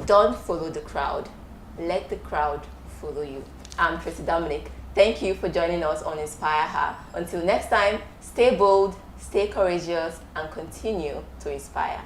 Don't follow the crowd. Let the crowd follow you. I'm Tracy Dominic. Thank you for joining us on Inspire Her. Until next time, stay bold, stay courageous, and continue to inspire.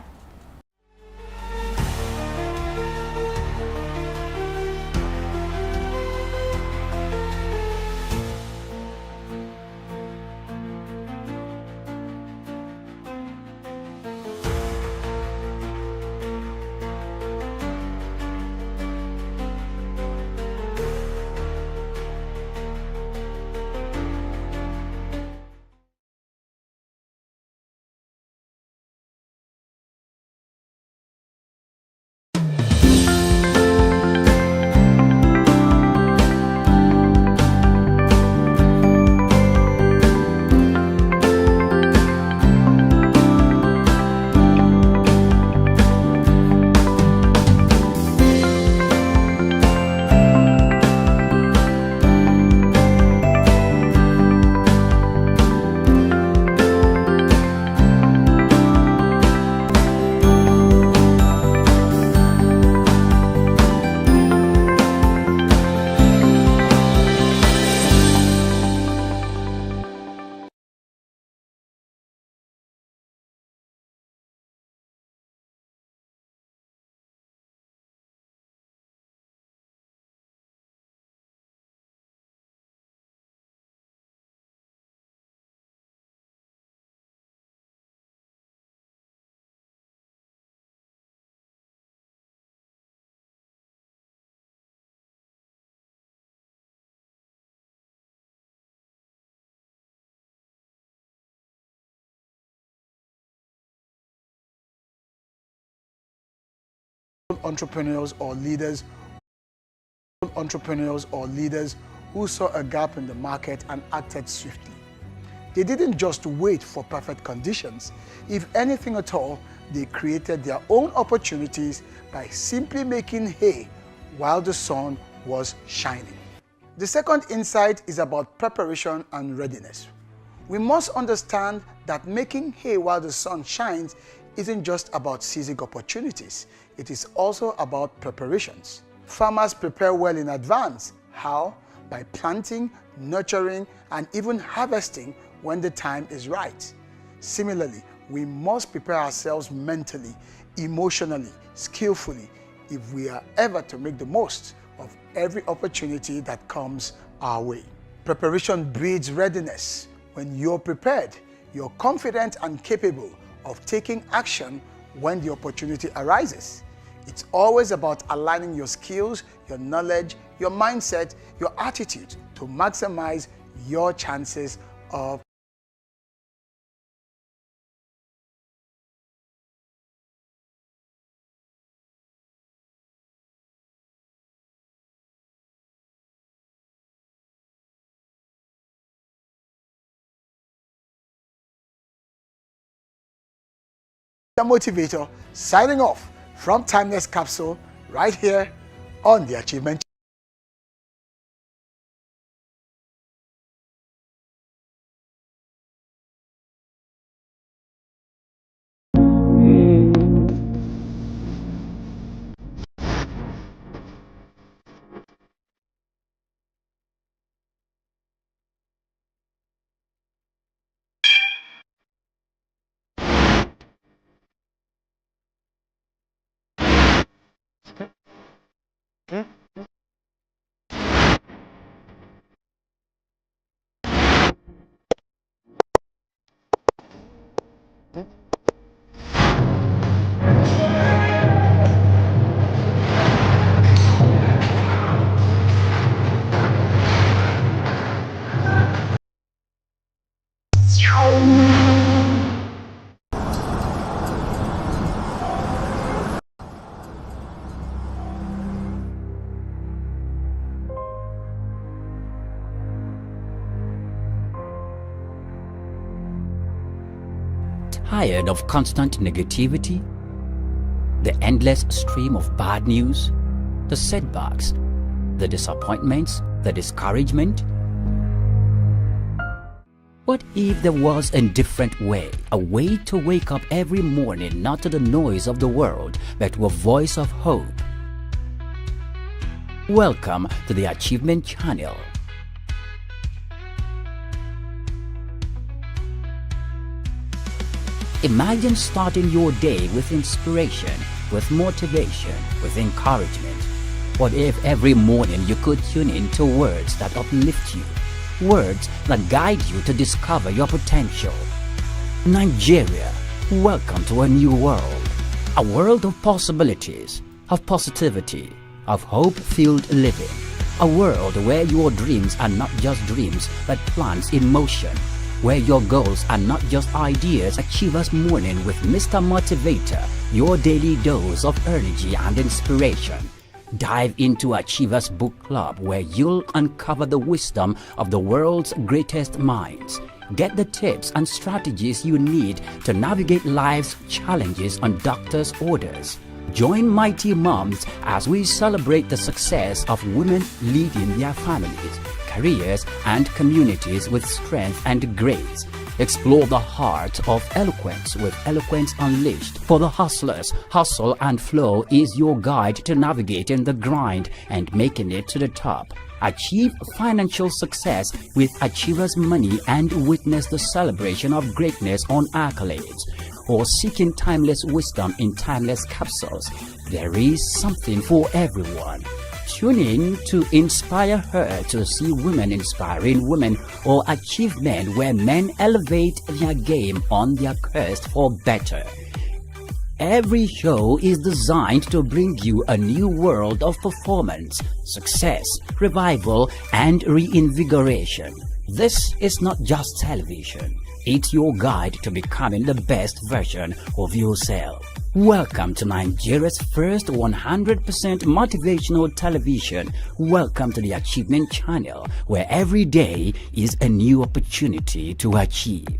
entrepreneurs or leaders who saw a gap in the market and acted swiftly. They didn't just wait for perfect conditions. If anything at all, they created their own opportunities by simply making hay while the sun was shining. The second insight is about preparation and readiness. We must understand that making hay while the sun shines isn't just about seizing opportunities, it is also about preparations. Farmers prepare well in advance. How? By planting, nurturing, and even harvesting when the time is right. Similarly, we must prepare ourselves mentally, emotionally, skillfully, if we are ever to make the most of every opportunity that comes our way. Preparation breeds readiness. When you're prepared, you're confident and capable of taking action when the opportunity arises. It's always about aligning your skills, your knowledge, your mindset, your attitude to maximize your chances of the Motivator, signing off from Timeless Capsule right here on the Achievement. Tired of constant negativity? The endless stream of bad news? The setbacks? The disappointments? The discouragement? What if there was a different way? A way to wake up every morning not to the noise of the world, but to a voice of hope, Welcome to the Achievement Channel. Imagine starting your day with inspiration, with motivation, with encouragement. What if every morning you could tune in to words that uplift you, words that guide you to discover your potential? Nigeria, welcome to a new world. A world of possibilities, of positivity, of hope-filled living. A world where your dreams are not just dreams but plans in motion. Where your goals are not just ideas. Achievers Morning with Mr. Motivator, your daily dose of energy and inspiration. Dive into Achievers Book Club where you'll uncover the wisdom of the world's greatest minds. Get the tips and strategies you need to navigate life's challenges on doctor's orders. Join Mighty Moms as we celebrate the success of women leading their families, careers and communities with strength and grace. Explore the heart of eloquence with Eloquence Unleashed. For the hustlers, Hustle and Flow is your guide to navigating the grind and making it to the top. Achieve financial success with Achievers Money and witness the celebration of greatness on accolades. Or seeking timeless wisdom in timeless capsules. There is something for everyone. Tune in to Inspire Her to see women inspiring women, or Achievement where men elevate their game on their quest for better. Every show is designed to bring you a new world of performance, success, revival, and reinvigoration. This is not just television. It's your guide to becoming the best version of yourself. Welcome to Nigeria's first 100% motivational television. Welcome to the Achievement Channel, where every day is a new opportunity to achieve.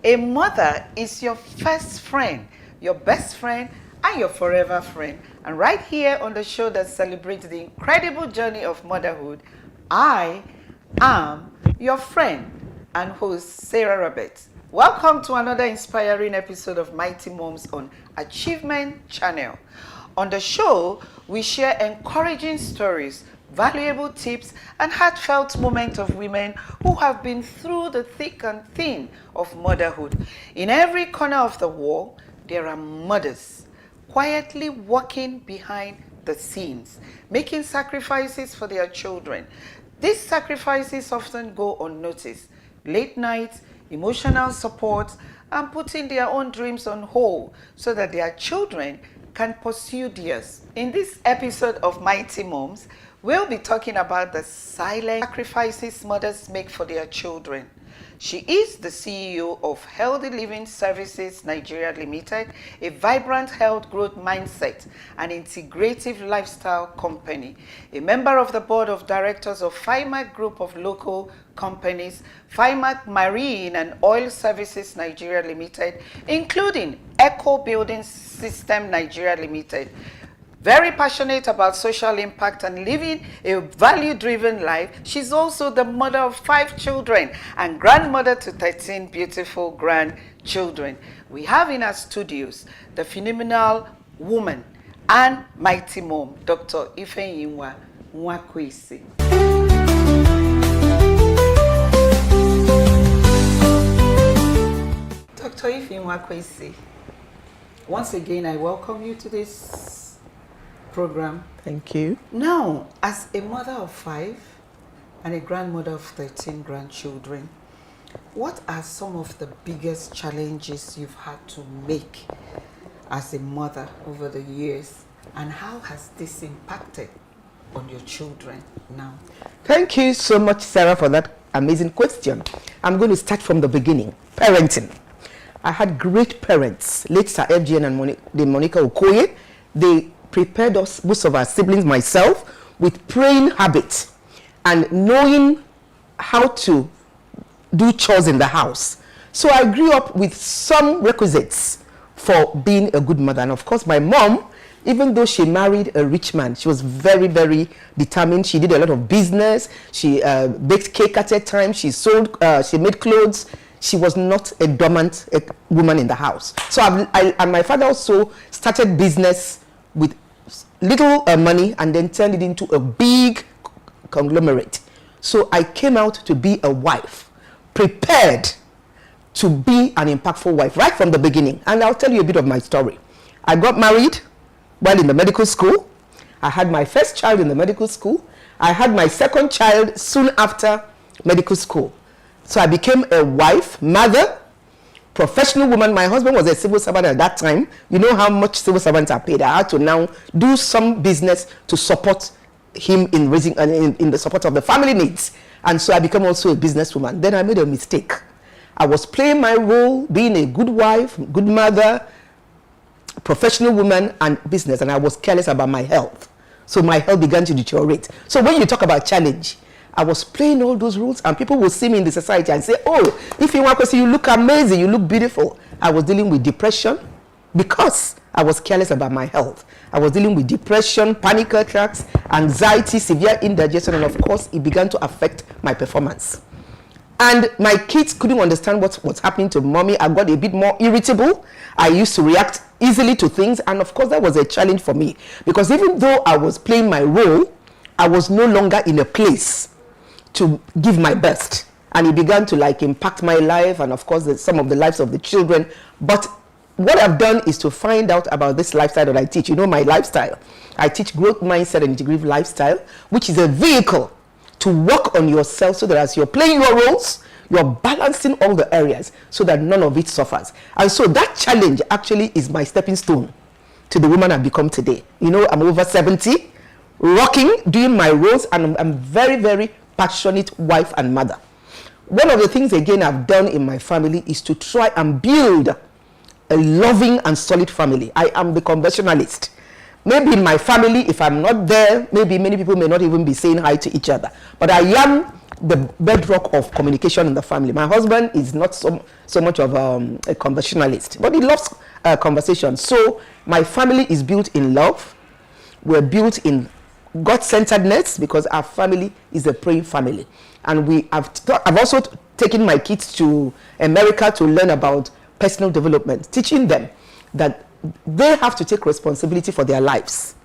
A mother is your first friend, your best friend, and your forever friend. And right here on the show that celebrates the incredible journey of motherhood, I am your friend and host, Sarah Roberts. Welcome to another inspiring episode of Mighty Moms on Achievement Channel. On the show, we share encouraging stories, valuable tips, and heartfelt moments of women who have been through the thick and thin of motherhood. In every corner of the world, there are mothers quietly working behind the scenes, making sacrifices for their children. These sacrifices often go unnoticed. Late nights, emotional support, and putting their own dreams on hold so that their children can pursue theirs. In this episode of Mighty Moms, we'll be talking about the silent sacrifices mothers make for their children. She is the CEO of Healthy Living Services Nigeria Limited, a vibrant health growth mindset and integrative lifestyle company, a member of the board of directors of FIMAC Group of local companies, FIMAC Marine and Oil Services Nigeria Limited, including Eco Building System Nigeria Limited. Very passionate about social impact and living a value-driven life, she's also the mother of 5 children and grandmother to 13 beautiful grandchildren. We have in our studios the phenomenal woman and mighty mom, Dr. Ifeyinwa Nwakwesi. Dr. Ifeyinwa Nwakwesi, once again I welcome you to this program. Thank you. Now, as a mother of 5, and a grandmother of 13 grandchildren. What are some of the biggest challenges you've had to make as a mother over the years, and how has this impacted on your children now? Thank you so much, Sarah, for that amazing question. I'm going to start from the beginning. Parenting. I had great parents, late Sir FGN and Monica Okoye. They prepared us, most of our siblings, myself, with praying habits and knowing how to do chores in the house. So I grew up with some requisites for being a good mother. And of course, my mom, even though she married a rich man, she was very, very determined. She did a lot of business. She baked cake at a time. She sold, she made clothes. She was not a dormant woman in the house. So and my father also started business with little money and then turned it into a big conglomerate. So I came out to be a wife, prepared to be an impactful wife right from the beginning. And I'll tell you a bit of my story. I got married while in the medical school. I had my first child in the medical school. I had my second child soon after medical school. So I became a wife, mother, professional woman. My husband was a civil servant at that time. You know how much civil servants are paid. I had to now do some business to support him in raising in the support of the family needs. And so I became also a businesswoman. Then I made a mistake. I was playing my role, being a good wife, good mother, professional woman, and business, and I was careless about my health. So my health began to deteriorate. So when you talk about challenge, I was playing all those roles, and people will see me in the society and say, oh, if you want to see, you look amazing, you look beautiful. I was dealing with depression because I was careless about my health. I was dealing with depression, panic attacks, anxiety, severe indigestion, and of course, it began to affect my performance. And my kids couldn't understand what's happening to mommy. I got a bit more irritable. I used to react easily to things. And of course, that was a challenge for me. Because even though I was playing my role, I was no longer in a place to give my best. And it began to impact my life and of course some of the lives of the children. But what I've done is to find out about this lifestyle that I teach. You know my lifestyle. I teach growth mindset and integrative lifestyle, which is a vehicle to work on yourself so that as you're playing your roles, you're balancing all the areas so that none of it suffers. And so that challenge actually is my stepping stone to the woman I've become today. You know, I'm over 70, rocking, doing my roles, and I'm very, very passionate wife and mother. One of the things, again, I've done in my family is to try and build a loving and solid family. I am the conversationalist. Maybe in my family, if I'm not there, maybe many people may not even be saying hi to each other. But I am the bedrock of communication in the family. My husband is not so much of a conversationalist, but he loves conversation. So my family is built in love. We're built in God-centeredness because our family is a praying family. And I've also taken my kids to America to learn about personal development, teaching them that they have to take responsibility for their lives.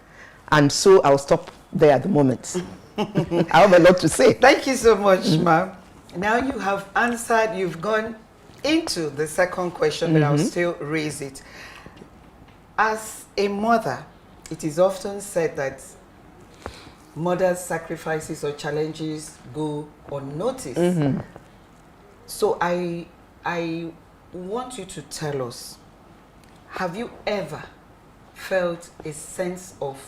And so I'll stop there at the moment. I have a lot to say. Thank you so much, ma'am. Now you have answered, you've gone into the second question, but I'll still raise it. As a mother, it is often said that mothers' sacrifices or challenges go unnoticed. So I want you to tell us, have you ever felt a sense of,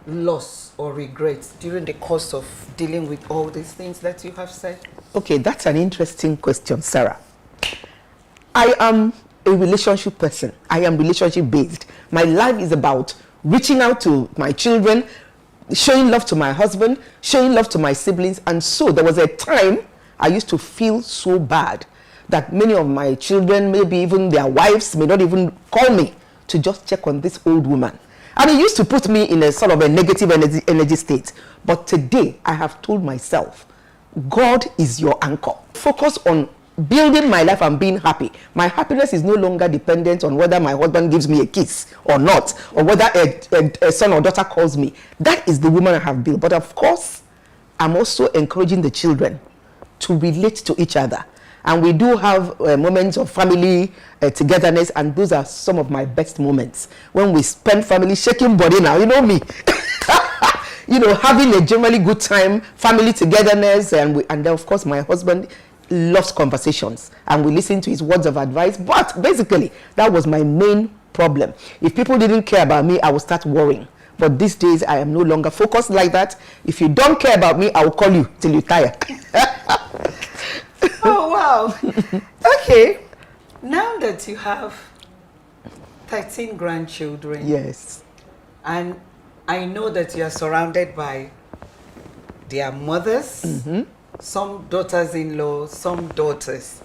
loss or regret during the course of dealing with all these things that you have said? Okay, that's an interesting question, Sarah. I am a relationship person. I am relationship based. My life is about reaching out to my children, showing love to my husband, showing love to my siblings. And so there was a time I used to feel so bad that many of my children, maybe even their wives, may not even call me to just check on this old woman. And it used to put me in a sort of a negative energy state. But today, I have told myself, God is your anchor. Focus on building my life and being happy. My happiness is no longer dependent on whether my husband gives me a kiss or not, or whether a son or daughter calls me. That is the woman I have built. But of course, I'm also encouraging the children to relate to each other. And we do have moments of family togetherness, and those are some of my best moments. When we spend family shaking body now, you know me. you know, having a generally good time, family togetherness, and then of course my husband loves conversations, and we listen to his words of advice. But basically, that was my main problem. If people didn't care about me, I would start worrying. But these days, I am no longer focused like that. If you don't care about me, I will call you till you tire. Oh, wow. Okay. Now that you have 13 grandchildren. Yes. And I know that you are surrounded by their mothers, some daughters-in-law, some daughters.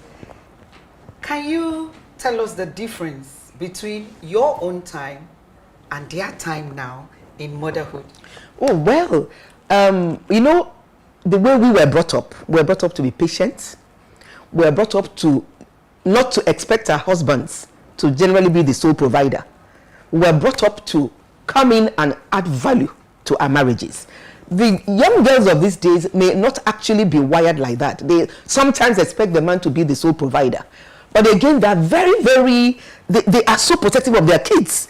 Can you tell us the difference between your own time and their time now in motherhood? Oh, well, you know, the way we were brought up to be patient. We were brought up to not to expect our husbands to generally be the sole provider. We were brought up to come in and add value to our marriages. The young girls of these days may not actually be wired like that. They sometimes expect the man to be the sole provider. But again, they're they are so protective of their kids.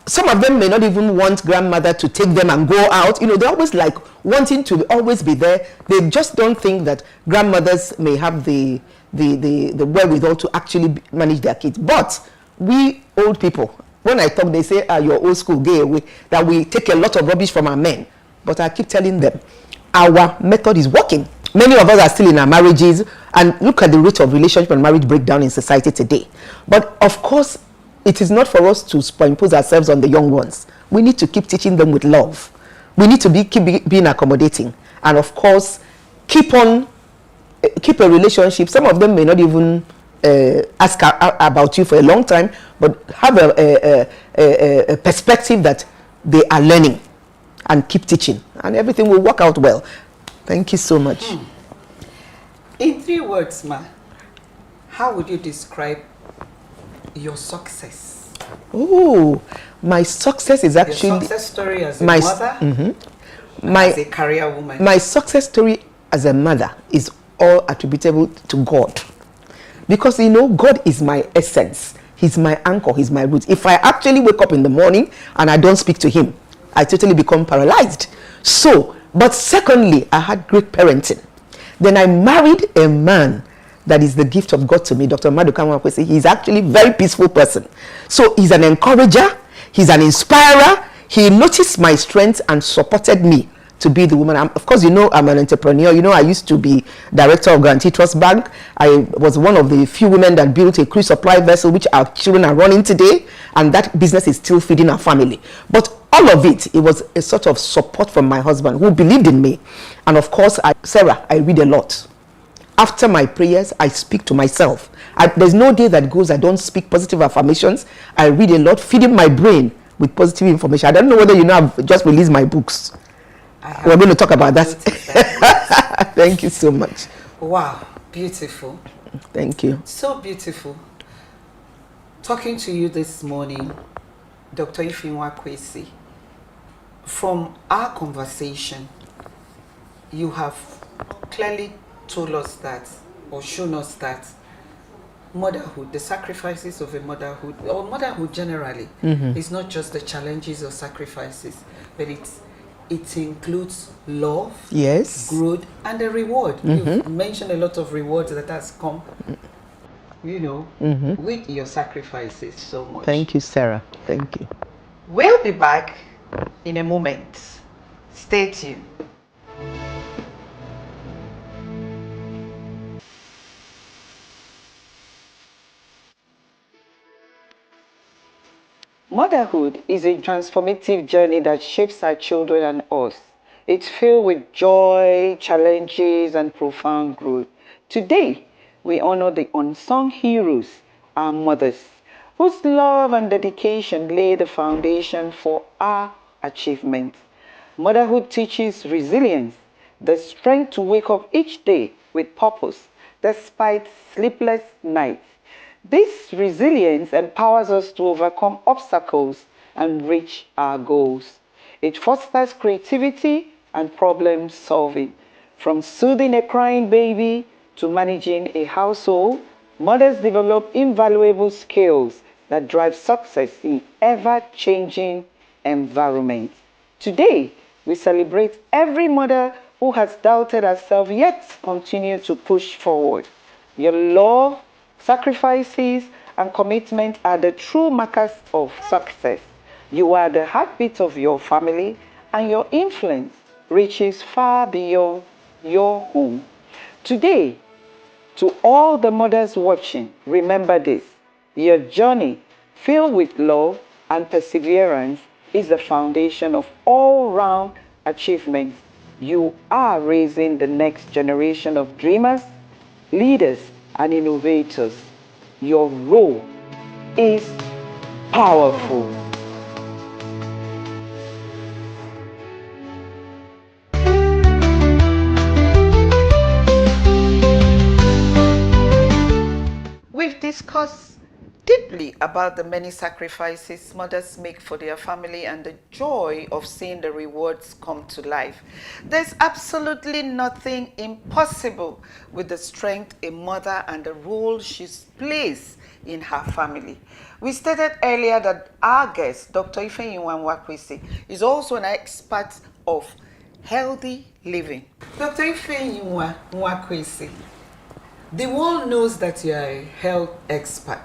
Some of them may not even want grandmother to take them and go out. You know, they're always like wanting to always be there. They just don't think that grandmothers may have the wherewithal to actually manage their kids. But we old people, when I talk, they say, you're old school, gay away, that we take a lot of rubbish from our men. But I keep telling them, our method is working. Many of us are still in our marriages, and look at the rate of relationship and marriage breakdown in society today. But of course, it is not for us to superimpose ourselves on the young ones. We need to keep teaching them with love. We need to keep being accommodating. And of course, keep a relationship. Some of them may not even ask about you for a long time, but have a perspective that they are learning, and keep teaching, and everything will work out well. Thank you so much. In 3 words, Ma, how would you describe your success? Oh, my success is actually your success story as a mother, as a career woman. My success story as a mother is all attributable to God, because you know, God is my essence. He's my anchor. He's my roots. If I actually wake up in the morning and I don't speak to him, I totally become paralyzed. So, but secondly, I had great parenting. Then I married a man that is the gift of God to me, Dr. Maduka Mwakwesi. He's actually a very peaceful person. So he's an encourager, he's an inspirer. He noticed my strengths and supported me to be the woman. Of course, you know, I'm an entrepreneur. You know, I used to be director of Guarantee Trust Bank. I was one of the few women that built a cruise supply vessel, which our children are running today. And that business is still feeding our family. But all of it was a sort of support from my husband, who believed in me. And of course, Sarah, I read a lot. After my prayers, I speak to myself. There's no day that goes I don't speak positive affirmations. I read a lot, feeding my brain with positive information. I don't know whether you know, I've just released my books. We're going to talk about that. Thank you so much. Wow, beautiful. Thank you. So beautiful. Talking to you this morning, Dr. Ifinwa Kwesi, from our conversation, you have clearly told us that, or shown us that, motherhood, the sacrifices of a motherhood, or motherhood generally, is not just the challenges or sacrifices, but it includes love, yes, growth, and a reward. You've mentioned a lot of rewards that has come, you know, with your sacrifices so much. Thank you, Sarah. Thank you. We'll be back in a moment. Stay tuned. Motherhood is a transformative journey that shapes our children and us. It's filled with joy, challenges, and profound growth. Today, we honor the unsung heroes, our mothers, whose love and dedication lay the foundation for our achievements. Motherhood teaches resilience, the strength to wake up each day with purpose, despite sleepless nights. This resilience empowers us to overcome obstacles and reach our goals. It fosters creativity and problem solving. From soothing a crying baby to managing a household, mothers develop invaluable skills that drive success in ever-changing environments. Today, We celebrate every mother who has doubted herself yet continue to push forward. Your love, sacrifices, and commitment are the true markers of success. You are the heartbeat of your family, and your influence reaches far beyond your home. Today, to all the mothers watching, remember this: your journey, filled with love and perseverance, is the foundation of all-round achievements. You are raising the next generation of dreamers, leaders, and innovators. Your role is powerful. We've discussed deeply about the many sacrifices mothers make for their family and the joy of seeing the rewards come to life. There's absolutely nothing impossible with the strength a mother and the role she plays in her family. We stated earlier that our guest, Dr. Ifeyinwa Nwakwesi, is also an expert of healthy living. Dr. Ifeyinwa Nwakwesi, the world knows that you are a health expert.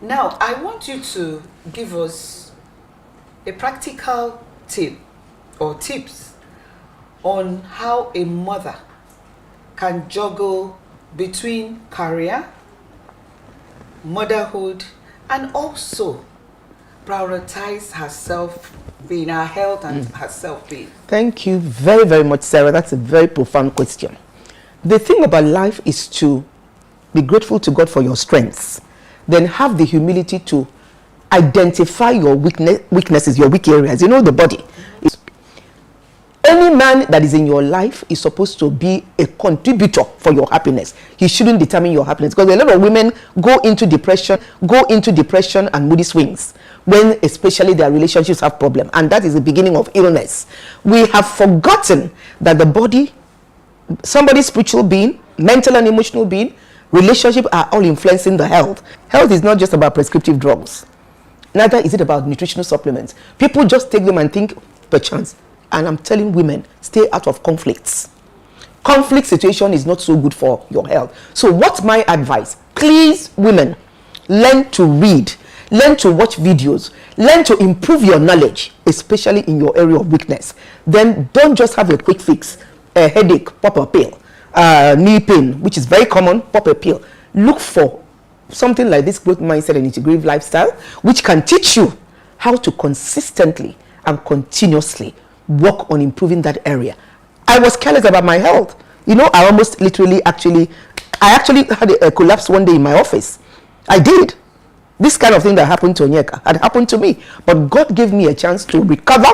Now, I want you to give us a practical tip or tips on how a mother can juggle between career, motherhood, and also prioritize herself being, her health and her self-being. Thank you very, very much, Sarah. That's a very profound question. The thing about life is to be grateful to God for your strengths, then have the humility to identify your weaknesses, your weak areas. You know, the body. Any man that is in your life is supposed to be a contributor for your happiness. He shouldn't determine your happiness, because a lot of women go into depression and moody swings when especially their relationships have problems, and that is the beginning of illness. We have forgotten that the body, somebody's spiritual being, mental and emotional being, relationship are all influencing the health. Health is not just about prescriptive drugs. Neither is it about nutritional supplements. People just take them and think perchance. And I'm telling women, stay out of conflicts. Conflict situation is not so good for your health. So what's my advice? Please, women, learn to read, learn to watch videos, learn to improve your knowledge, especially in your area of weakness. Then don't just have a quick fix. A headache, pop a pill. Knee pain, which is very common, pop a pill. Look for something like this growth mindset and integrative lifestyle, which can teach you how to consistently and continuously work on improving that area. I was careless about my health. You know, I actually had a collapse one day in my office. I did. This kind of thing that happened to Onyeka had happened to me. But God gave me a chance to recover,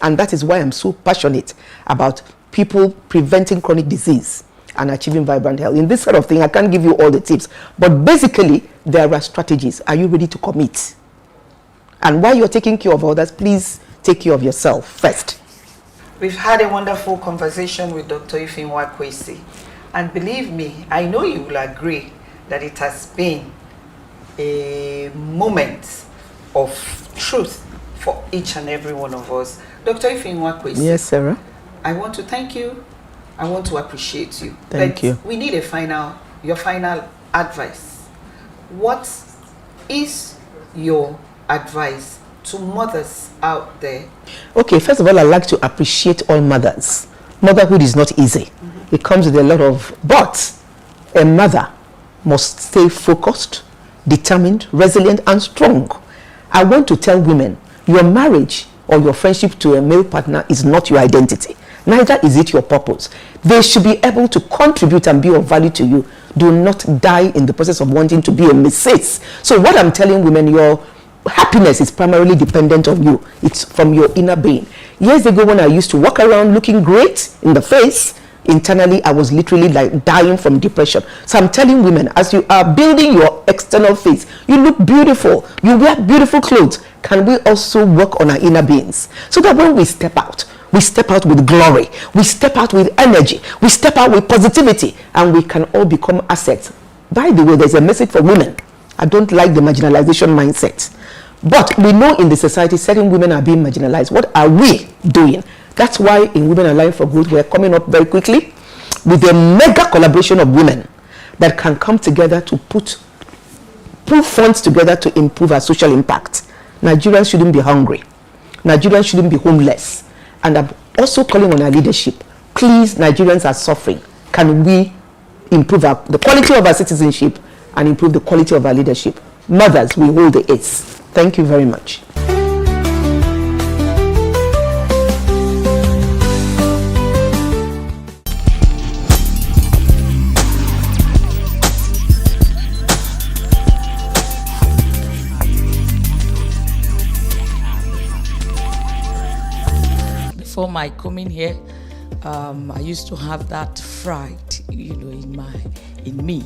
and that is why I'm so passionate about people preventing chronic disease and achieving vibrant health. In this sort of thing, I can't give you all the tips, but basically, there are strategies. Are you ready to commit? And while you're taking care of others, please take care of yourself first. We've had a wonderful conversation with Dr. Ifeyinwa Nwakwesi, and believe me, I know you will agree that it has been a moment of truth for each and every one of us. Dr. Ifeyinwa Nwakwesi. Yes, Sarah. I want to thank you. I want to appreciate you. Thank you. We need your final advice. What is your advice to mothers out there? Okay, first of all, I'd like to appreciate all mothers. Motherhood is not easy. It comes with a lot of, but a mother must stay focused, determined, resilient, and strong. I want to tell women, your marriage or your friendship to a male partner is not your identity. Neither is it your purpose. They should be able to contribute and be of value to you. Do not die in the process of wanting to be a Mrs. So what I'm telling women, your happiness is primarily dependent on you. It's from your inner being. Years ago, when I used to walk around looking great in the face, internally I was literally like dying from depression. So I'm telling women, as you are building your external face, you look beautiful, you wear beautiful clothes. Can we also work on our inner beings so that when we step out with glory, we step out with energy, we step out with positivity, and we can all become assets. By the way, there's a message for women. I don't like the marginalization mindset, but we know in the society certain women are being marginalized. What are we doing That's why in Women Alliance for Growth, we're coming up very quickly with a mega collaboration of women that can come together to put funds together to improve our social impact. Nigerians shouldn't be hungry. Nigerians shouldn't be homeless. And I'm also calling on our leadership. Please, Nigerians are suffering. Can we improve the quality of our citizenship and improve the quality of our leadership? Mothers, we hold the ace. Thank you very much. Before my coming here, I used to have that fright, in me,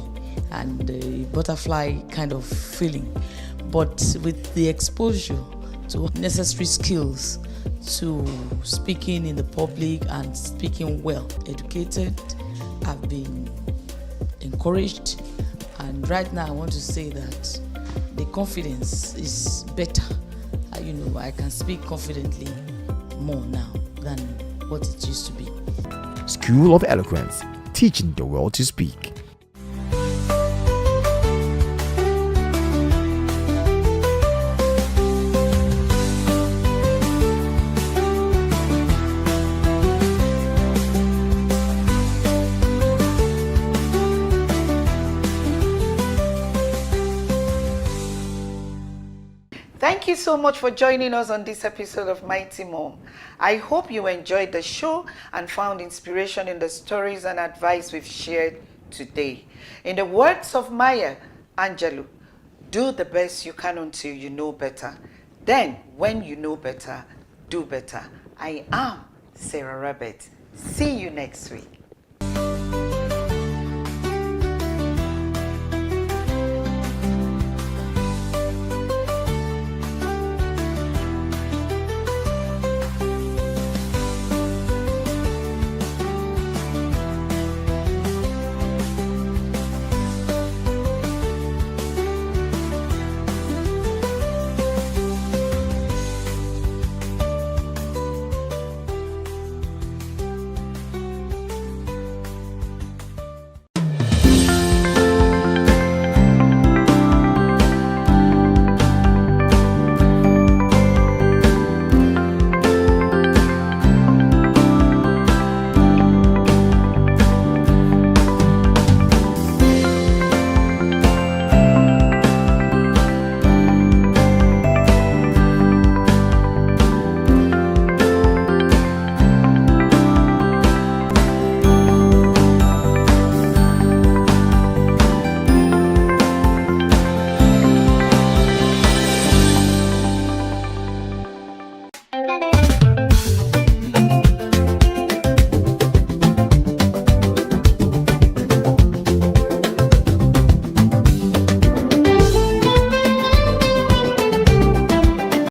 and a butterfly kind of feeling. But with the exposure to necessary skills to speaking in the public and speaking well, educated, I've been encouraged, and right now I want to say that the confidence is better. I can speak confidently more now than what it used to be. School of Eloquence, teaching the world to speak. Thank you so much for joining us on this episode of Mighty Mom. I hope you enjoyed the show and found inspiration in the stories and advice we've shared today. In the words of Maya Angelou, do the best you can until you know better. Then, when you know better, do better. I am Sarah Rabbit. See you next week.